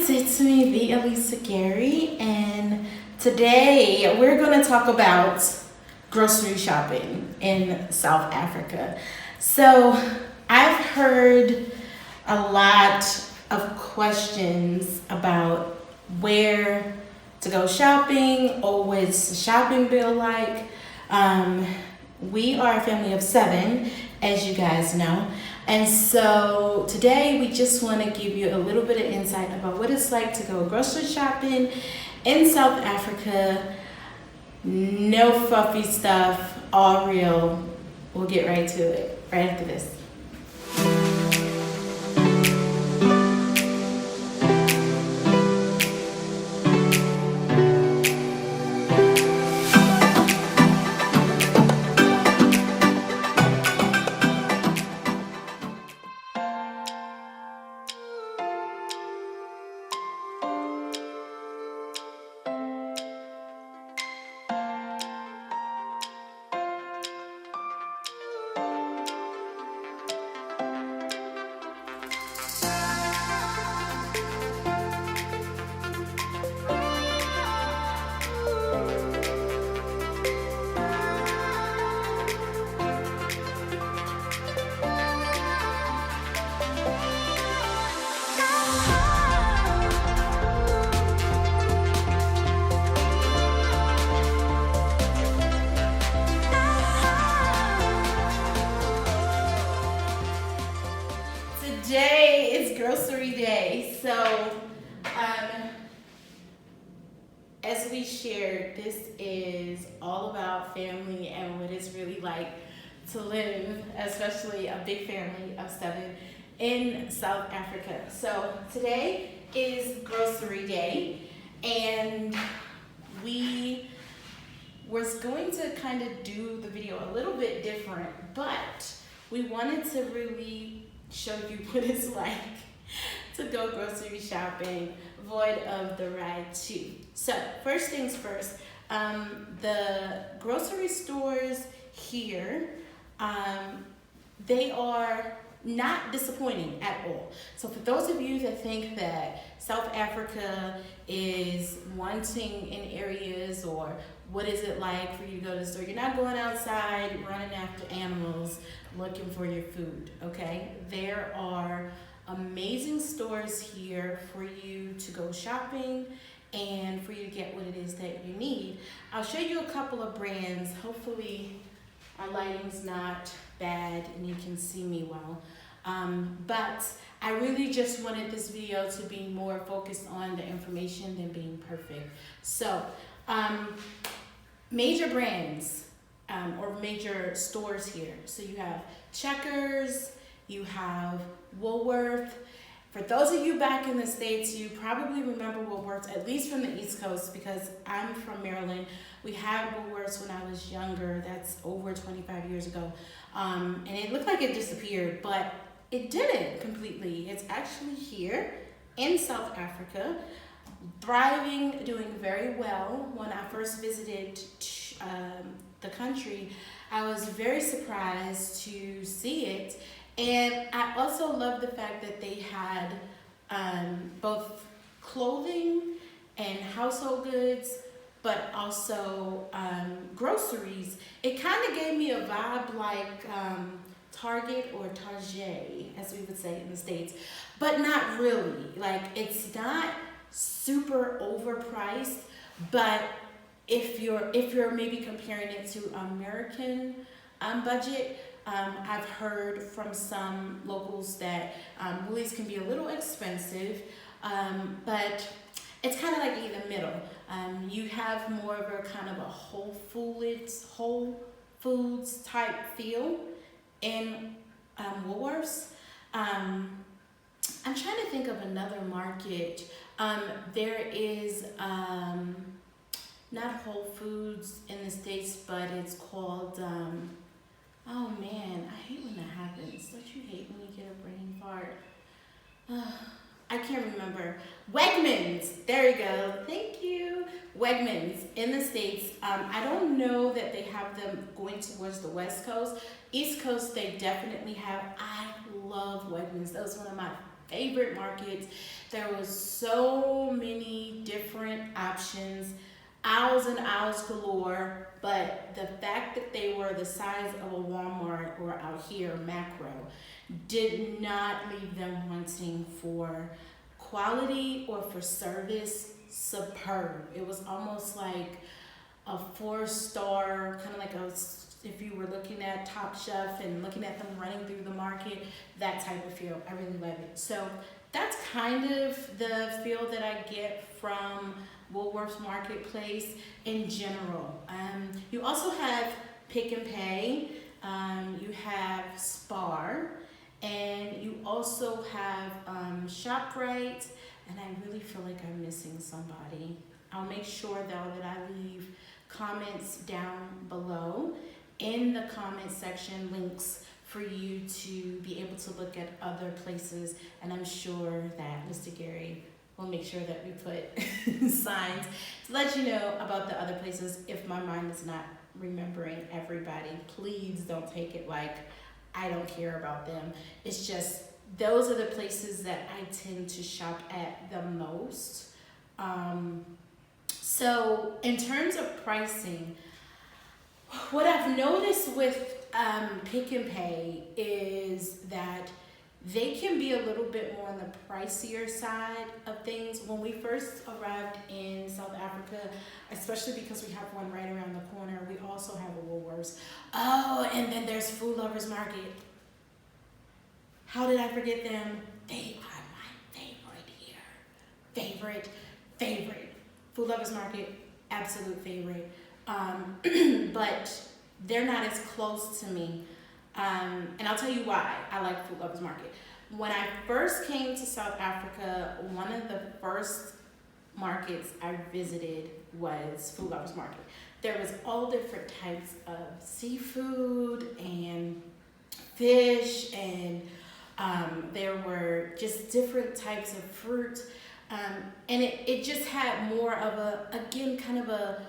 guys, it's me, the Elisa Gary, and today we're going to talk about grocery shopping in South Africa. So I've heard a lot of questions about where to go shopping or what's the shopping bill like. We are a family of 7, as you guys know. And so today we just want to give you a little bit of insight about what it's like to go grocery shopping in South Africa. No fluffy stuff, all real. We'll get right to it right after this. Today is grocery day, so as we shared, this is all about family and what it's really like to live, especially a big family of 7 in South Africa. So today is grocery day, and we was going to kind of do the video a little bit different, but we wanted to really show you what it's like to go grocery shopping void of the ride too. So first things first, the grocery stores here, they are not disappointing at all. So for those of you that think that South Africa is wanting in areas, or what is it like for you to go to the store, you're not going outside running after animals looking for your food, okay? There are amazing stores here for you to go shopping and for you to get what it is that you need. I'll show you a couple of brands. Hopefully our lighting's not bad and you can see me well. But I really just wanted this video to be more focused on the information than being perfect. So major brands or major stores here. So you have Checkers, you have Woolworths. For those of you back in the States, you probably remember Woolworths, at least from the East Coast, because I'm from Maryland. We had Woolworths when I was younger. That's over 25 years ago. And it looked like it disappeared, but it didn't completely. It's actually here in South Africa, thriving, doing very well. When I first visited the country, I was very surprised to see it. And I also love the fact that they had both clothing and household goods, but also groceries. It kind of gave me a vibe like Target or Target, as we would say in the States, but not really. Like, it's not super overpriced, but if you're maybe comparing it to American budget, I've heard from some locals that Woolies can be a little expensive, but it's kind of like in the middle. You have more of a kind of a Whole Foods type feel in Woolworths. I'm trying to think of another market. There is not Whole Foods in the States, but it's called, oh man, I hate when that happens. Don't you hate when you get a brain fart? I can't remember. Wegmans, there you go, thank you. Wegmans in the States. I don't know that they have them going towards the West Coast. East Coast, they definitely have. I love Wegmans. That was one of my favorite markets There was so many different options, aisles and aisles galore, but the fact that they were the size of a Walmart or out here Macro did not leave them wanting for quality or for service. Superb. It was almost like a 4-star, kind of like if you were looking at Top Chef and looking at them running through the market, that type of feel. I really love it. So that's kind of the feel that I get from Woolworths Marketplace in general. You also have Pick and Pay, you have Spar, and you also have ShopRite, and I really feel like I'm missing somebody. I'll make sure though that I leave comments down below in the comment section, links for you to be able to look at other places, and I'm sure that Mr. Gary will make sure that we put signs to let you know about the other places. If my mind is not remembering everybody, please don't take it like I don't care about them. It's just those are the places that I tend to shop at the most. So in terms of pricing, what I've noticed with Pick and Pay is that they can be a little bit more on the pricier side of things. When we first arrived in South Africa, especially because we have one right around the corner, we also have a Woolworths. Oh, and then there's Food Lovers Market. How did I forget them? They are my favorite here. Favorite. Food Lovers Market, absolute favorite. But they're not as close to me. And I'll tell you why I like Food Lovers Market. When I first came to South Africa, one of the first markets I visited was Food Lovers Market. There was all different types of seafood and fish, and there were just different types of fruit. And it just had more of a, again, kind of a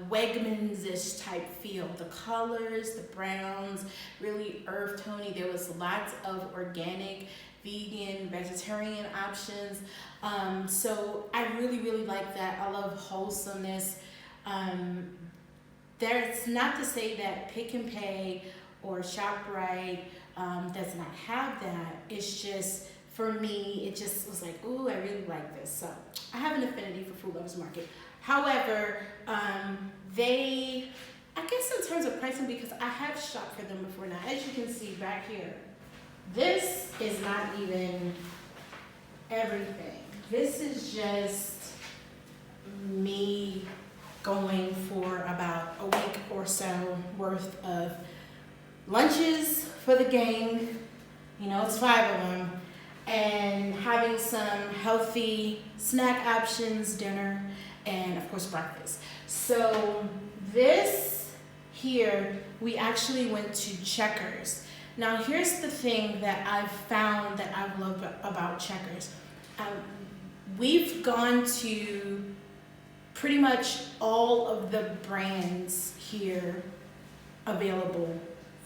Wegmans-ish type feel. The colors, the browns, really earth tony. There was lots of organic, vegan, vegetarian options. So I really like that. I love wholesomeness. There's not to say that Pick and Pay or ShopRite does not have that. It's just, for me, it just was like, ooh, I really like this. So I have an affinity for Food Lovers Market. However, I guess in terms of pricing, because I have shopped for them before now, as you can see back here, this is not even everything. This is just me going for about a week or so worth of lunches for the gang. You know, it's 5 of them. And having some healthy snack options, dinner, and of course breakfast. So this here, we actually went to Checkers. Now here's the thing that I've found that I love about Checkers. We've gone to pretty much all of the brands here available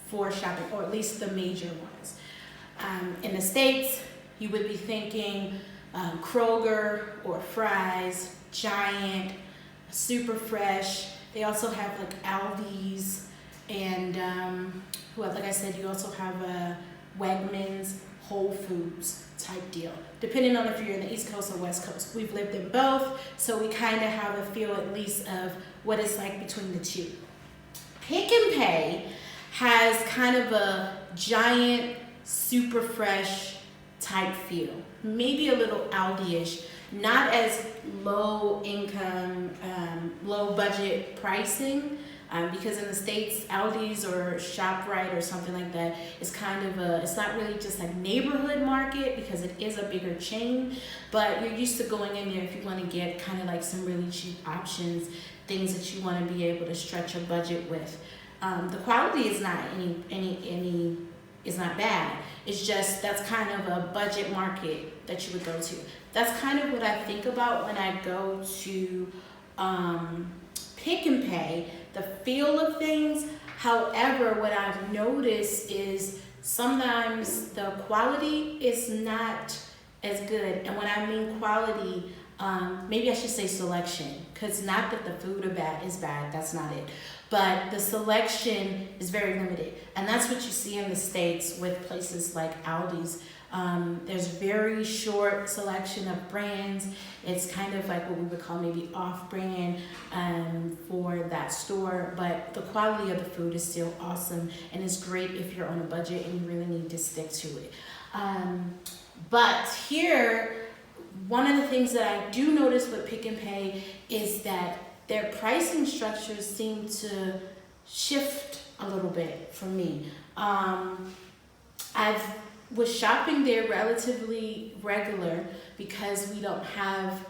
for shopping, or at least the major ones. In the States, you would be thinking Kroger or Fry's, Giant, Super Fresh. They also have like Aldi's, and well, like I said, you also have Wegmans, Whole Foods type deal, depending on if you're in the East Coast or West Coast. We've lived in both, so we kind of have a feel at least of what it's like between the two. Pick and Pay has kind of a Giant, Super Fresh type feel, maybe a little Aldi-ish, not as low income, low budget pricing, because in the States, Aldi's or ShopRite or something like that is kind of it's not really just a neighborhood market because it is a bigger chain, but you're used to going in there if you want to get kind of like some really cheap options, things that you want to be able to stretch your budget with. The quality is not is not bad. It's just that's kind of a budget market that you would go to. That's kind of what I think about when I go to Pick and Pay, the feel of things. However, what I've noticed is sometimes the quality is not is good. And when I mean quality, maybe I should say selection, because not that the food is bad, that's not it. But the selection is very limited. And that's what you see in the States with places like Aldi's. There's very short selection of brands. It's kind of like what we would call maybe off-brand for that store, but the quality of the food is still awesome, and it's great if you're on a budget and you really need to stick to it. But here, one of the things that I do notice with Pick and Pay is that their pricing structures seem to shift a little bit for me. I was shopping there relatively regular because we don't have,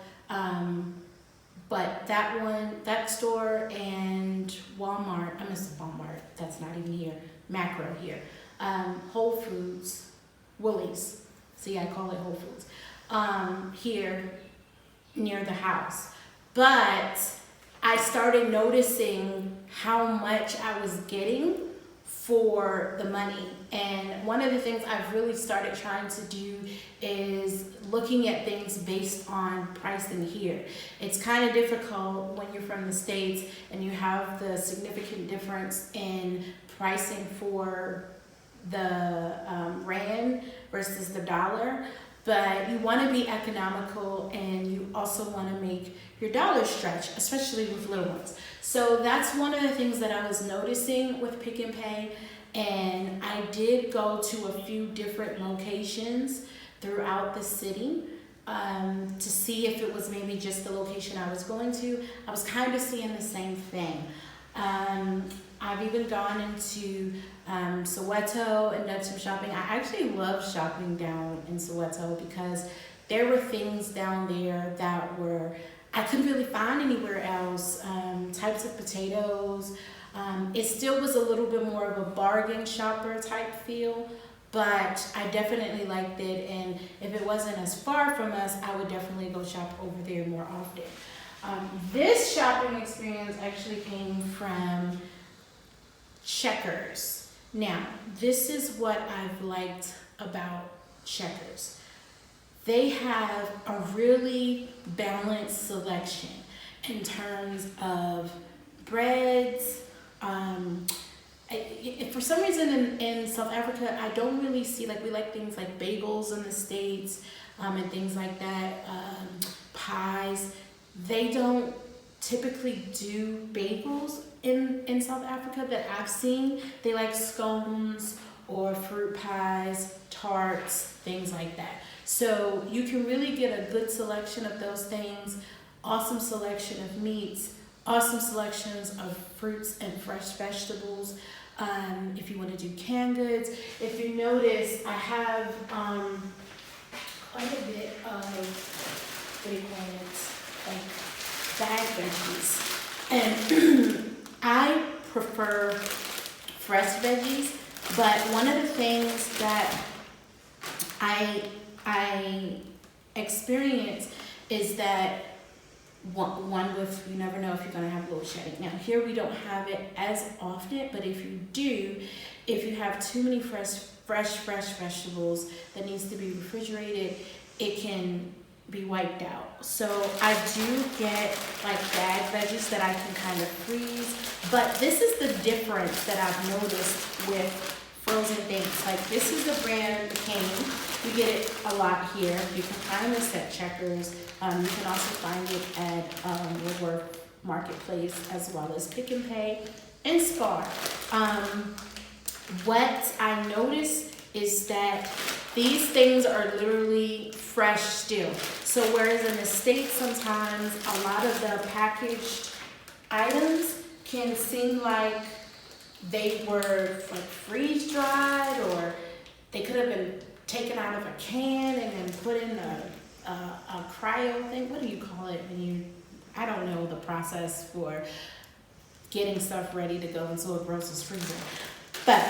but that store and Walmart, Walmart, that's not even here, Macro here, Whole Foods, Woolies, see I call it Whole Foods, here near the house. But I started noticing how much I was getting for the money. And one of the things I've really started trying to do is looking at things based on pricing here. It's kind of difficult when you're from the States and you have the significant difference in pricing for the rand versus the dollar. But you want to be economical, and you also want to make your dollar stretch, especially with little ones. So that's one of the things that I was noticing with Pick and Pay. And I did go to a few different locations throughout the city to see if it was maybe just the location I was going to. I was kind of seeing the same thing. I've even gone into Soweto and done some shopping. I actually love shopping down in Soweto because there were things down there that I couldn't really find anywhere else. Types of potatoes. It still was a little bit more of a bargain shopper type feel, but I definitely liked it. And if it wasn't as far from us, I would definitely go shop over there more often. This shopping experience actually came from Checkers. Now, this is what I've liked about Checkers. They have a really balanced selection in terms of breads. For some reason in South Africa, I don't really see, we like things like bagels in the States and things like that, pies. They don't typically do bagels in South Africa that I've seen. They like scones or fruit pies, tarts, things like that. So you can really get a good selection of those things, awesome selection of meats, awesome selections of fruits and fresh vegetables. If you want to do canned goods, if you notice, I have quite a bit of, what do you call it, bag veggies. And I prefer fresh veggies, but one of the things that I experience is that one with, you never know if you're going to have load shedding. Now here we don't have it as often, but if you do, if you have too many fresh vegetables that needs to be refrigerated, it can be wiped out. So I do get bag veggies that I can kind of freeze, but this is the difference that I've noticed with frozen things. This is the brand Cane. You get it a lot here. You can find this at Checkers. You can also find it at Woolworths Marketplace, as well as Pick and Pay and Spar. What I noticed is that these things are literally fresh still. So whereas in the States sometimes a lot of the packaged items can seem like they were freeze dried, or they could have been taken out of a can and then put in a cryo thing. What do you call it when you, I don't know the process for getting stuff ready to go into a grocer's freezer. But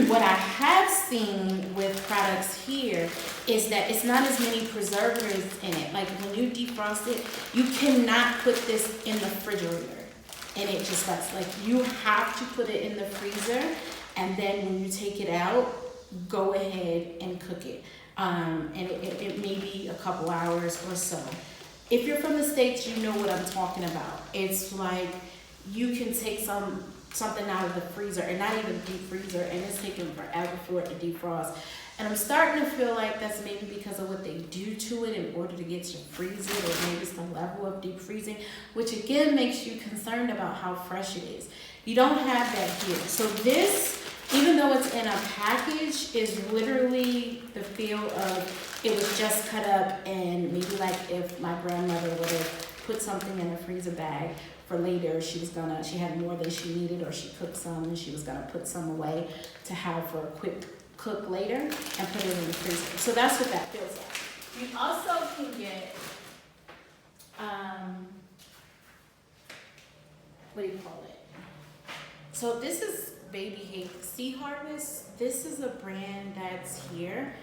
what I have seen with products here is that it's not as many preservatives in it. When you defrost it, you cannot put this in the refrigerator and it just does. You have to put it in the freezer, and then when you take it out, go ahead and cook it. and it may be a couple hours or so. If you're from the States, you know what I'm talking about. It's like you can take something out of the freezer, and not even deep freezer, and it's taking forever for it to defrost. And I'm starting to feel like that's maybe because of what they do to it in order to get you to freeze it, or maybe it's the level of deep freezing, which again makes you concerned about how fresh it is. You don't have that here. So this, even though it's in a package, is literally the feel of it was just cut up, and maybe like if my grandmother would have put something in a freezer bag for later, she had more than she needed, or she cooked some and she was gonna put some away to have for a quick cook later and put it in the freezer. So that's what that feels like. You also can get, what do you call it? So this is Baby Hake Sea Harvest. This is a brand that's here.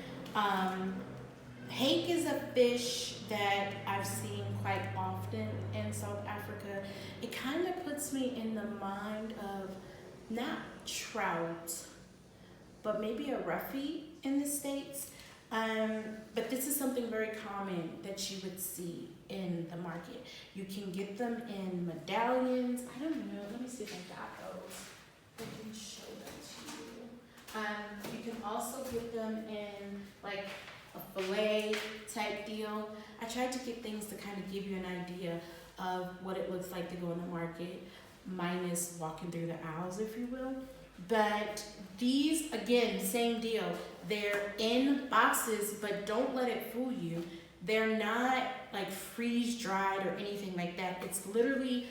Hake is a fish that I've seen quite often in South Africa. It kind of puts me in the mind of not trout, but maybe a roughy in the States. But this is something very common that you would see in the market. You can get them in medallions. I don't know, let me see if I got those. I can show them to you. You can also get them in like a fillet type deal. I tried to get things to kind of give you an idea of what it looks like to go in the market, minus walking through the aisles, if you will. But these, again, same deal. They're in boxes, but don't let it fool you. They're not like freeze dried or anything like that. It's literally,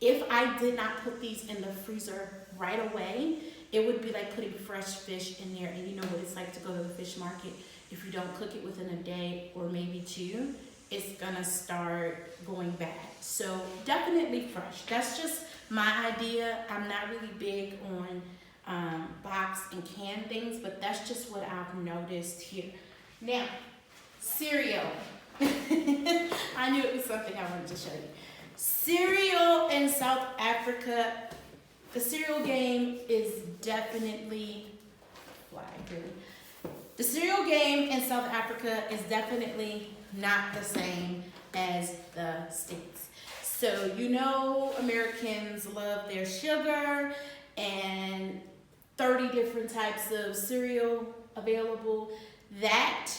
if I did not put these in the freezer right away, it would be like putting fresh fish in there. And you know what it's like to go to the fish market. If you don't cook it within a day or maybe two, it's gonna start going bad. So definitely fresh. That's just my idea. I'm not really big on box and canned things, but that's just what I've noticed here. Now, cereal. I knew it was something I wanted to show you. Cereal in South Africa, the cereal game is definitely The cereal game in South Africa is definitely not the same as the States. So you know Americans love their sugar and 30 different types of cereal available. That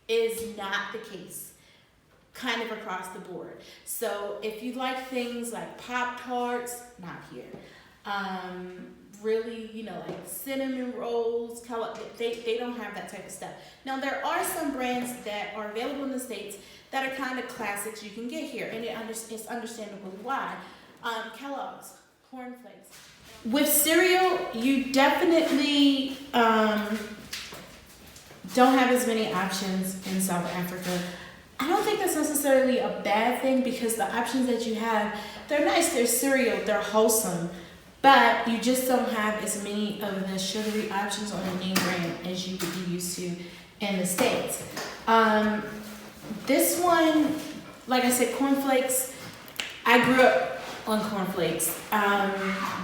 is not the case kind of across the board. So if you like things like Pop-Tarts, not here. Really, you know, like cinnamon rolls, they don't have that type of stuff. Now there are some brands that are available in the States that are kind of classics you can get here, and it's understandable why. Kellogg's, Corn Flakes. With cereal, you definitely don't have as many options in South Africa. I don't think that's necessarily a bad thing, because the options that you have, they're nice, they're cereal, they're wholesome, but you just don't have as many of the sugary options on the name brand as you would be used to in the States. This one, like I said, cornflakes, I grew up on cornflakes.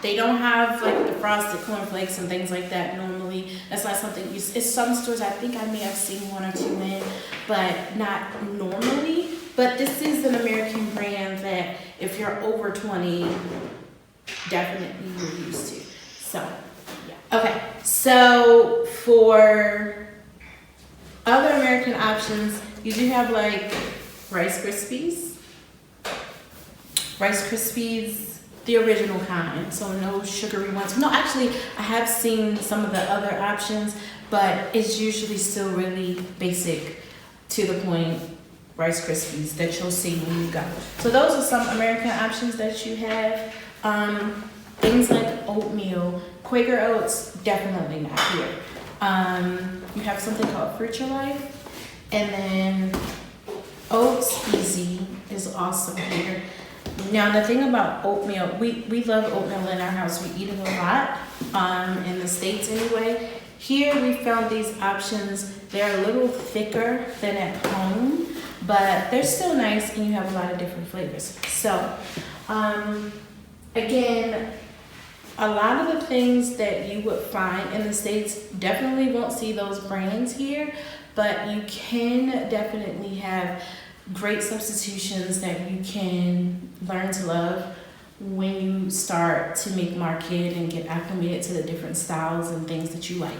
They don't have like the frosted cornflakes and things like that normally. That's not something it's some stores I think I may have seen one or two in, but not normally. But this is an American brand that if you're over 20, definitely you're used to. So, yeah. Okay, so for other American options, you do have like Rice Krispies. Rice Krispies, the original kind, so no sugary ones. No, actually, I have seen some of the other options, but it's usually still really basic, to the point Rice Krispies that you'll see when you go. So those are some American options that you have. Things like oatmeal, Quaker Oats, definitely not here. You have something called Fruit Your Life, and then Oats Easy is also here. Now the thing about oatmeal, we love oatmeal in our house. We eat it a lot, in the States anyway. Here we found these options. They're a little thicker than at home, but they're still nice, and you have a lot of different flavors. So, again, a lot of the things that you would find in the States, definitely won't see those brands here, but you can definitely have great substitutions that you can learn to love when you start to make market and get acclimated to the different styles and things that you like.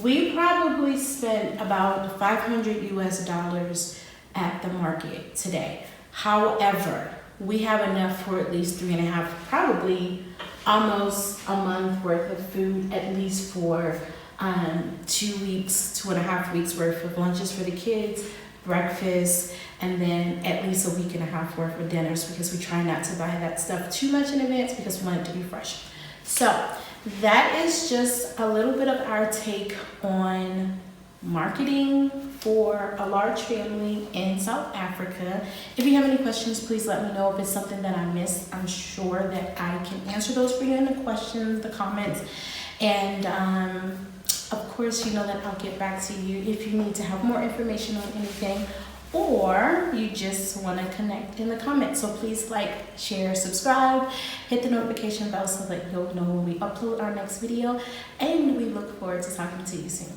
We probably spent about $500 US at the market today. However, we have enough for at least 3.5, probably almost a month worth of food, at least for 2 weeks, 2.5 weeks worth of lunches for the kids, breakfast, and then at least a week and a half worth of dinners, because we try not to buy that stuff too much in advance because we want it to be fresh. So that is just a little bit of our take on marketing for a large family in South Africa. If you have any questions, please let me know. If it's something that I missed, I'm sure that I can answer those for you in the questions, the comments, and of course, you know that I'll get back to you if you need to have more information on anything, or you just want to connect in the comments. So please like, share, subscribe, hit the notification bell so that you'll know when we upload our next video, and we look forward to talking to you soon.